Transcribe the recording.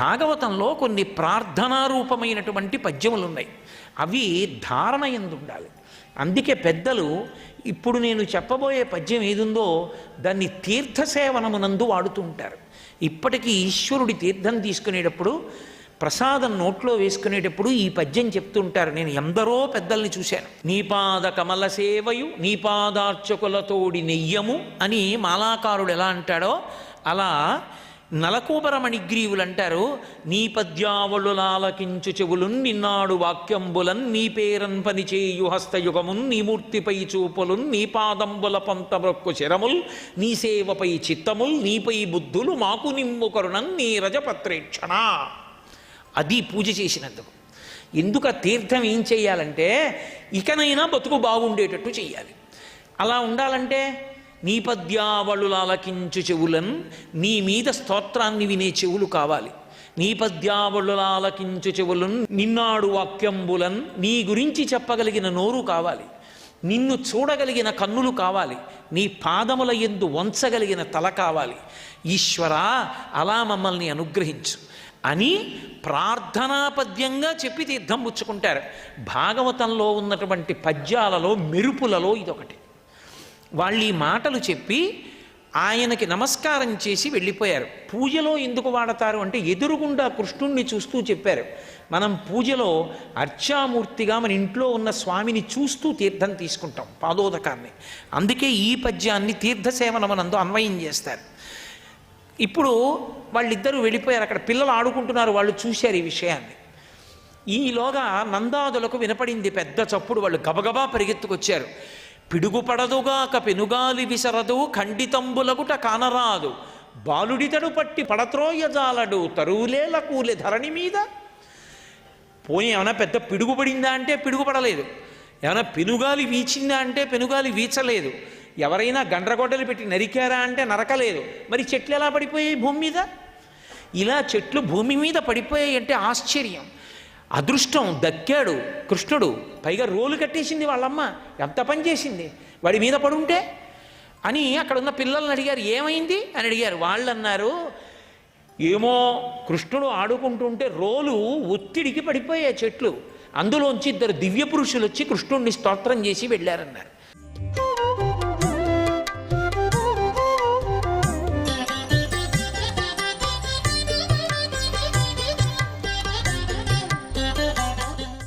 భాగవతంలో కొన్ని ప్రార్థనారూపమైనటువంటి పద్యములు ఉన్నాయి. అవి ధారణ యందు ఉండాలి. అందుకే పెద్దలు ఇప్పుడు నేను చెప్పబోయే పద్యం ఏదుందో దాన్ని తీర్థసేవనమునందు వాడుతూ ఉంటారు. ఇప్పటికీ ఈశ్వరుడి తీర్థం తీసుకునేటప్పుడు, ప్రసాదం నోట్లో వేసుకునేటప్పుడు ఈ పద్యం చెప్తుంటారు. నేను ఎందరో పెద్దల్ని చూశాను. నీపాద కమల సేవయు నీపాదార్చకులతోడి నెయ్యము అని మాలాకారుడు ఎలా అంటాడో అలా నలకూబర మణిగ్రీవులు అంటారు. నీ పద్యావళులాలకించు చెవులున్ నిన్నాడు వాక్యంబులన్ నీ పేరన్ పనిచేయు హస్తయుగమున్ నీ మూర్తిపై చూపులున్ నీ పాదంబుల పంతమొక్కు శరముల్ నీ సేవపై చిత్తముల్ నీపై బుద్ధులు మాకు నిమ్ము కరుణన్ నీ రజపత్రేక్షణ. అది పూజ చేసినందుకు. ఎందుకు ఆ తీర్థం ఏం చేయాలంటే ఇకనైనా బతుకు బాగుండేటట్టు చెయ్యాలి. అలా ఉండాలంటే నీ పద్యావళులాలకించు చెవులన్, నీ మీద స్తోత్రాన్ని వినే చెవులు కావాలి. నీ పద్యావళులాలకించు చెవులన్ నిన్నాడు వాక్యంబులన్, నీ గురించి చెప్పగలిగిన నోరు కావాలి. నిన్ను చూడగలిగిన కన్నులు కావాలి. నీ పాదముల యందు వంచగలిగిన తల కావాలి. ఈశ్వరా అలా మమ్మల్ని అనుగ్రహించు అని ప్రార్థనాపద్యంగా చెప్పి తీర్థం పుచ్చుకుంటారు. భాగవతంలో ఉన్నటువంటి పద్యాలలో మెరుపులలో ఇదొకటి. వాళ్ళు ఈ మాటలు చెప్పి ఆయనకి నమస్కారం చేసి వెళ్ళిపోయారు. పూజలో ఎందుకు వాడతారు అంటే ఎదురుగుండా కృష్ణుణ్ణి చూస్తూ చెప్పారు. మనం పూజలో అర్చామూర్తిగా మన ఇంట్లో ఉన్న స్వామిని చూస్తూ తీర్థం తీసుకుంటాం, పాదోదకాన్ని. అందుకే ఈ పద్యాన్ని తీర్థసేవనమనందు అన్వయం చేస్తారు. ఇప్పుడు వాళ్ళిద్దరూ వెళ్ళిపోయారు. అక్కడ పిల్లలు ఆడుకుంటున్నారు, వాళ్ళు చూశారు ఈ విషయాన్ని. ఈలోగా నందాదులకు వినపడింది పెద్ద చప్పుడు. వాళ్ళు గబగబా పరిగెత్తుకొచ్చారు. పిడుగుపడదుగాక పెనుగాలి విసరదు ఖండితంబులగుట కానరాదు బాలుడితడు పట్టి పడత్రోయజాలడు తరువులేల కూలే ధరణి మీద. పోనీ ఏమైనా పెద్ద పిడుగుపడిందా అంటే పిడుగుపడలేదు. ఏమైనా పెనుగాలి వీచిందా అంటే పెనుగాలి వీచలేదు. ఎవరైనా గండ్రగొడ్డలు పెట్టి నరికారా అంటే నరకలేదు. మరి చెట్లు ఎలా పడిపోయాయి భూమి మీద? ఇలా చెట్లు భూమి మీద పడిపోయాయి అంటే ఆశ్చర్యం. అదృష్టం, దక్కాడు కృష్ణుడు. పైగా రోలు కట్టేసింది వాళ్ళమ్మ. ఎంత పని చేసింది వాడి మీద పడుంటే అని అక్కడ ఉన్న పిల్లల్ని అడిగారు, ఏమైంది అని అడిగారు. వాళ్ళు అన్నారు, ఏమో కృష్ణుడు ఆడుకుంటుంటే రోలు ఒత్తిడికి పడిపోయాయి చెట్లు. అందులోంచి ఇద్దరు దివ్య పురుషులు వచ్చి కృష్ణుడిని స్తోత్రం చేసి వెళ్ళారన్నారు.